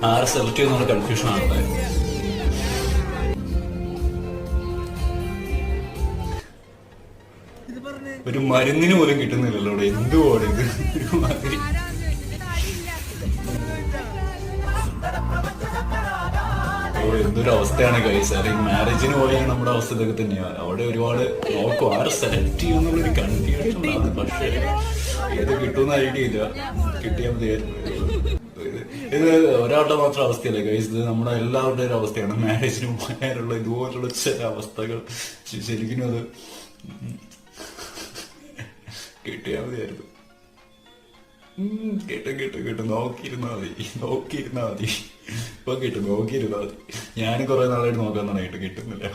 ആരെ സെലക്ട് ചെയ്യുന്ന കൺഫ്യൂഷൻ ആണല്ലേ. ഒരു മരുന്നിന് പോലും കിട്ടുന്നില്ലല്ലോ ഇവിടെ. എന്തുവാണ് ഇത്? ഒരുമാതിരി എന്തൊരു അവസ്ഥയാണ് ഗൈസ്. അല്ലെങ്കിൽ മാരേജിന് പോയാൽ നമ്മുടെ അവസ്ഥ ഇതൊക്കെ തന്നെയാണ്. അവിടെ ഒരുപാട് നോക്കും ആരെ സെലക്ട് ചെയ്യുമെന്നുള്ളൊരു കൺഫ്യൂഷൻ ആണ്. പക്ഷേ ഏത് കിട്ടുമെന്ന് ഐഡിയ ഇല്ല. കിട്ടിയാൽ മതിയായിരുന്നു. ഇത് ഒരാളുടെ മാത്രം അവസ്ഥയല്ല ഗൈസ്, ഇത് നമ്മുടെ എല്ലാവരുടെയും ഒരു അവസ്ഥയാണ്. മാരേജിന് പോയാലുള്ള ഇതുപോലുള്ള ചില അവസ്ഥകൾ ശരിക്കും അത് കിട്ടിയാൽ മതിയായിരുന്നു. കേട്ടു നോക്കിയിരുന്നാ മതി. ഇപ്പൊ കിട്ടും, നോക്കിയിരുന്നാ മതി. ഞാനും കുറെ നാളായിട്ട് നോക്കാൻ തുടങ്ങിയിട്ട് കിട്ടുന്നില്ല.